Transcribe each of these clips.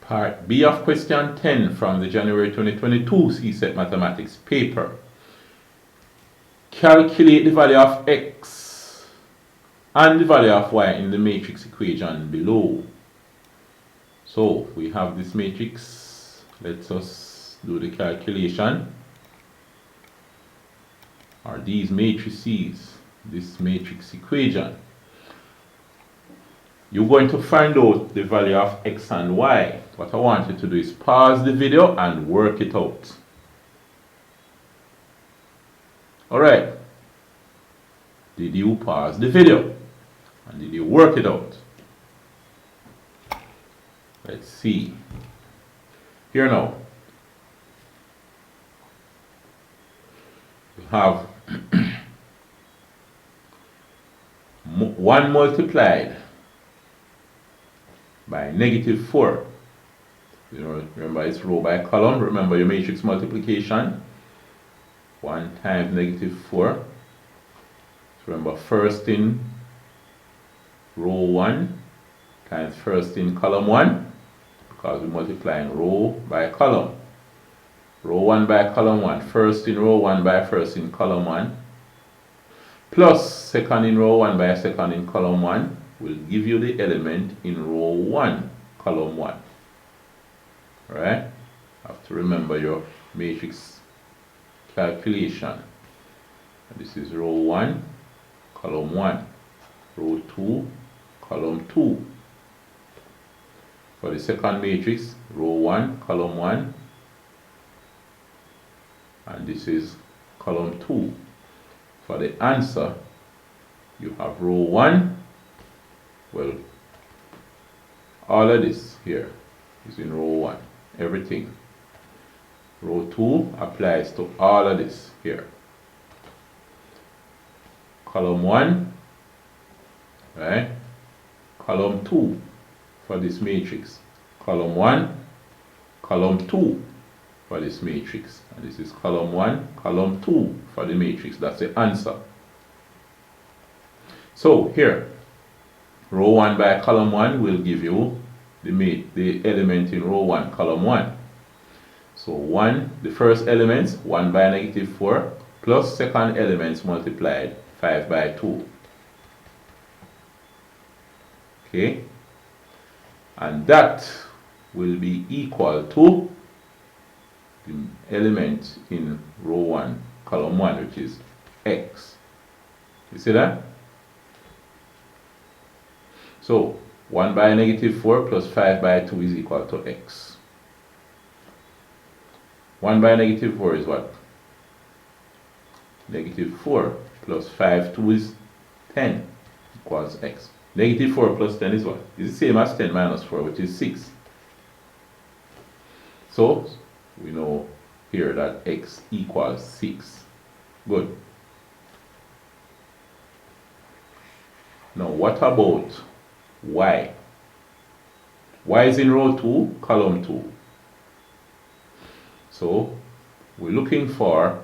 Part B of question 10 from the January 2022 CSEC mathematics paper. Calculate the value of x and the value of y in the matrix equation below. So we have this matrix. Let us do the calculation. Or these matrices, this matrix equation. You're going to find out the value of x and y. What I want you to do is pause the video and work it out. Alright. Did you pause the video? And did you work it out? Let's see. Here now. You have 1 multiplied by -4. You know, remember it's row by column. Remember your matrix multiplication. 1 times -4. So remember first in row 1 times first in column 1, because we're multiplying row by column. Row 1 by column 1. First in row 1 by first in column 1. Plus second in row 1 by second in column 1 will give you the element in row 1, column 1. Alright? Have to remember your matrix calculation. And this is row 1, column 1. Row 2, column 2. For the second matrix, row 1, column 1. And this is column 2. For the answer, you have row 1. Well, all of this here is in row 1. Everything. Row 2 applies to all of this here. Column 1, right? Column 2 for this matrix. Column 1, column 2 for this matrix. And this is column 1, column 2 for the matrix. That's the answer. So here, row 1 by column 1 will give you the element in row 1, column 1. So 1, the first elements, 1 by -4, plus second elements multiplied, 5 by 2. Okay? And that will be equal to the element in row 1, column 1, which is x. You see that? So 1 by -4 plus 5 by 2 is equal to x. 1 by -4 is what? -4 plus 5, 2 is 10 equals x. -4 plus 10 is what? It's the same as 10 minus 4, which is 6. So we know here that x equals 6. Good. Now what about y? Y is in row 2, column 2. So we're looking for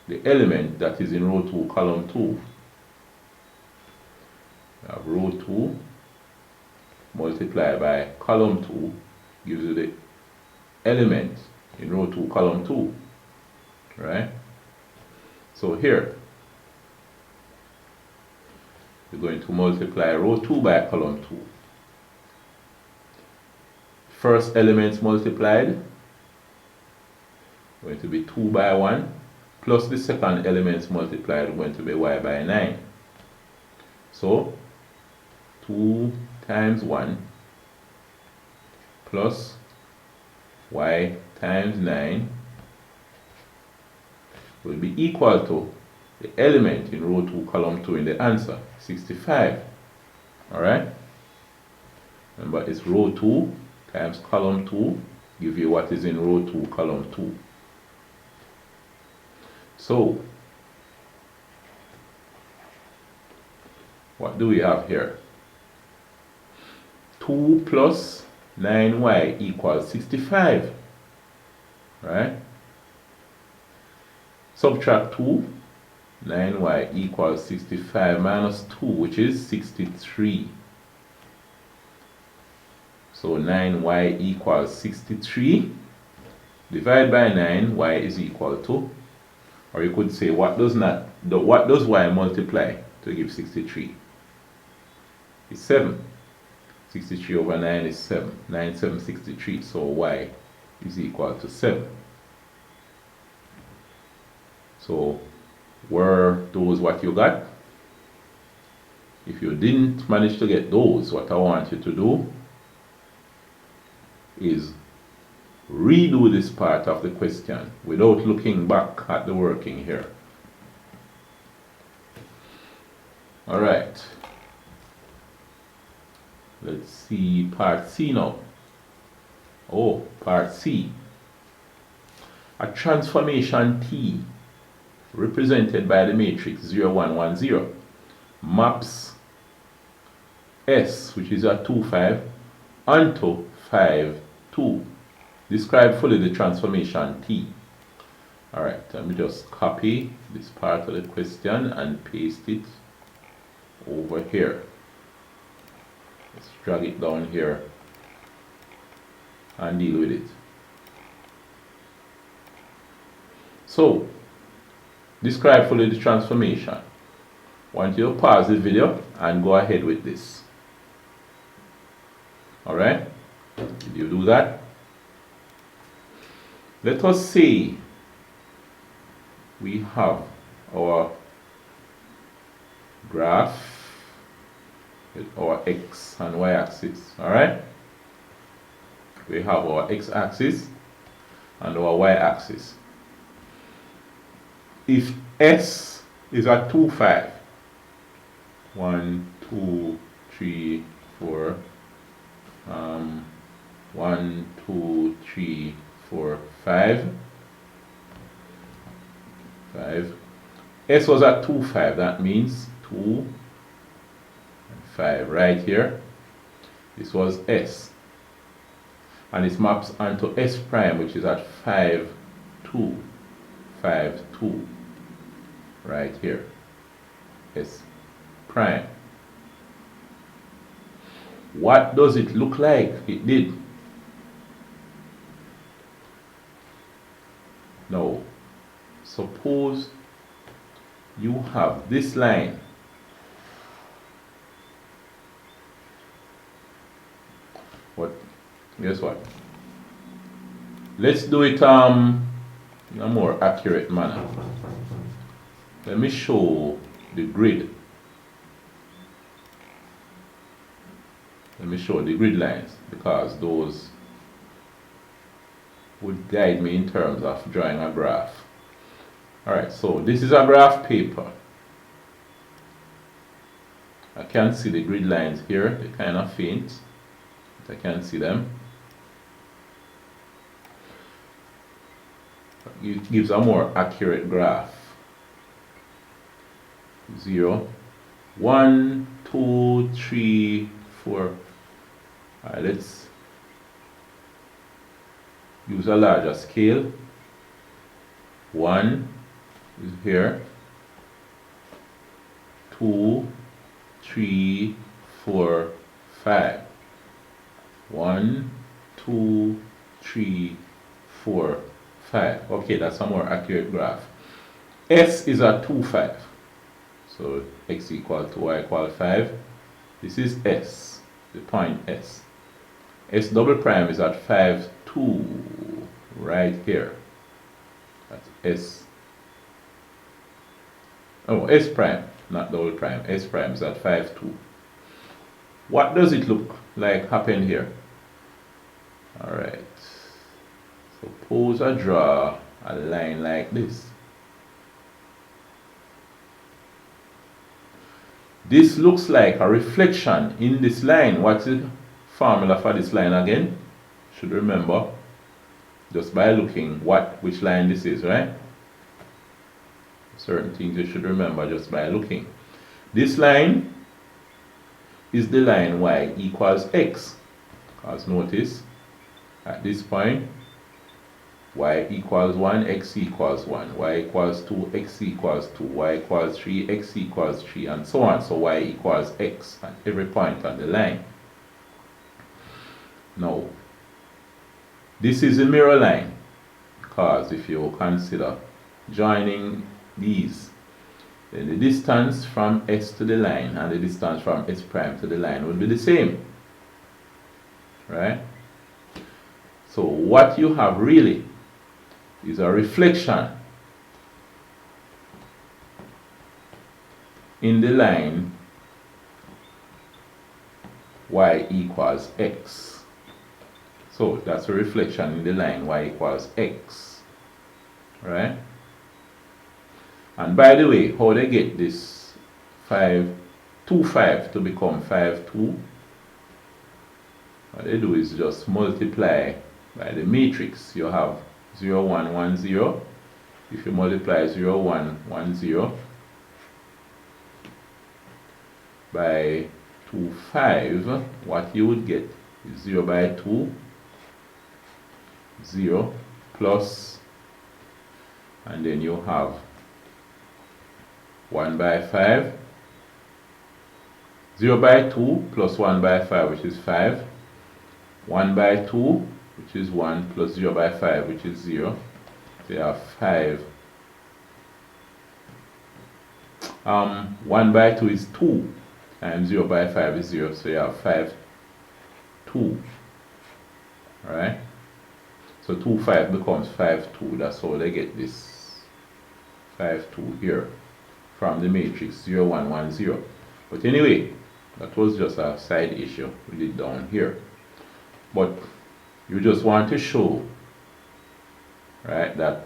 the element that is in row 2, column 2. We have row 2 multiplied by column 2 gives you the element in row 2, column 2. Right? So here we're going to multiply row 2 by column 2. First elements multiplied going to be 2 by 1, plus the second elements multiplied going to be y by 9. So 2 times 1 plus y times 9 will be equal to the element in row 2, column 2 in the answer, 65. Alright? Remember, it's row 2 times column 2, give you what is in row 2, column 2. So, what do we have here? 2 plus 9y equals 65. Right? Subtract 2. 9y equals 65 minus 2, which is 63. So 9y equals 63. Divide by 9, y is equal to, or you could say, what does y multiply to give 63? It's 7. 63 over 9 is 7. 9, 7, 63. So y is equal to 7. So were those what you got? If you didn't manage to get those, what I want you to do is redo this part of the question without looking back at the working here. Alright. Let's see part C now. Oh, part C. A transformation T represented by the matrix 0, 1, 1, 0 maps S, which is a 2, 5, onto 5, 2. Describe fully the transformation T. Alright, let me just copy this part of the question and paste it over here. Let's drag it down here and deal with it. So, describe fully the transformation. I want you to pause the video and go ahead with this. Alright? Did you do that? Let us say we have our graph with our x and y axis. Alright? We have our x axis and our y axis. If S is a 2, 5, 1, 2, 3, 4, 1, 2, 3, 4, 5, 5. S was at 2, 5. That means 2 and 5 right here. This was S. And it maps onto S prime, which is at 5, 2. 5, 2. Right here. S prime. What does it look like? It did. Now, suppose you have this line. Guess what? Let's do it in a more accurate manner. Let me show the grid. Let me show the grid lines, because those would guide me in terms of drawing a graph. Alright, so this is a graph paper. I can see the grid lines here. They're kind of faint, but I can see them. It gives a more accurate graph. 0, 1, 2, 3, 4. Alright, let's use a larger scale. 1 is here. 2, 3, 4, 5. 1, 2, 3, 4, 5. Okay, that's a more accurate graph. S is a 2, 5. So x equal to y equal 5. This is S, the point S. S double prime is at 5, 2, right here. That's S. Oh, S prime, not double prime. S prime is at 5, 2. What does it look like happen here? Alright. Suppose I draw a line like this. This looks like a reflection in this line. What's the formula for this line again? Should remember just by looking which line this is, right? Certain things you should remember just by looking. This line is the line y equals x. Because notice at this point y equals 1, x equals 1, y equals 2, x equals 2, y equals 3, x equals 3, and so on. So y equals x at every point on the line. Now, this is a mirror line, because if you consider joining these, then the distance from S to the line and the distance from S prime to the line will be the same, right? So what you have really is a reflection in the line y equals x. So that's a reflection in the line y equals x, right? And by the way, how they get this 5, 2, 5 to become 5, 2? What they do is just multiply by the matrix. You have 0, 1, 1, 0. If you multiply 0, 1, 1, 0 by 2, 5, what you would get is 0 by 2, 0 plus, and then you have 1 by 5, 0 by 2 plus 1 by 5, which is 5, 1 by 2, which is 1, plus 0 by 5, which is 0. So you have 5. 1 by 2 is 2, and 0 by 5 is 0, so you have 5, 2. Alright? So 2, 5 becomes 5, 2. That's how they get this 5, 2 here from the matrix 0, 1, 1, 0. But anyway, that was just a side issue we did down here. But you just want to show, right, that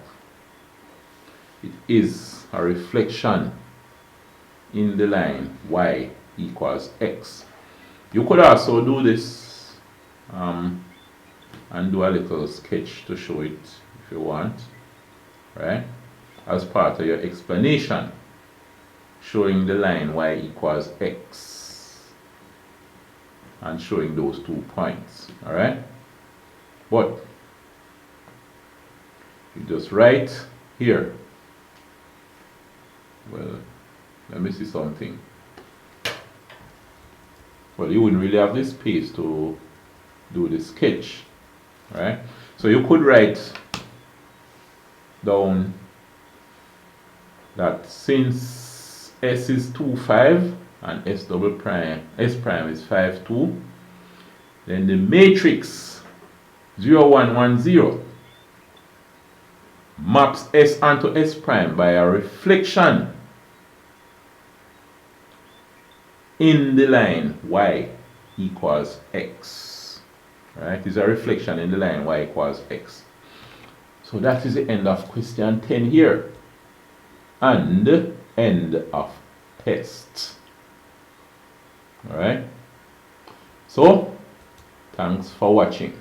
it is a reflection in the line y equals x. You could also do this and do a little sketch to show it if you want, right, as part of your explanation, showing the line y equals x and showing those 2 points. All right, but you just write here, well, let me see something. Well, you wouldn't really have the space to do the sketch, right? So you could write down that since S is 2, 5 and S prime is 5, 2, then the matrix 0, 1, 1, 0 maps S onto S prime by a reflection in the line y equals x. Right? It's a reflection in the line y equals x. So that is the end of question 10 here. And end of test. Alright? So, thanks for watching.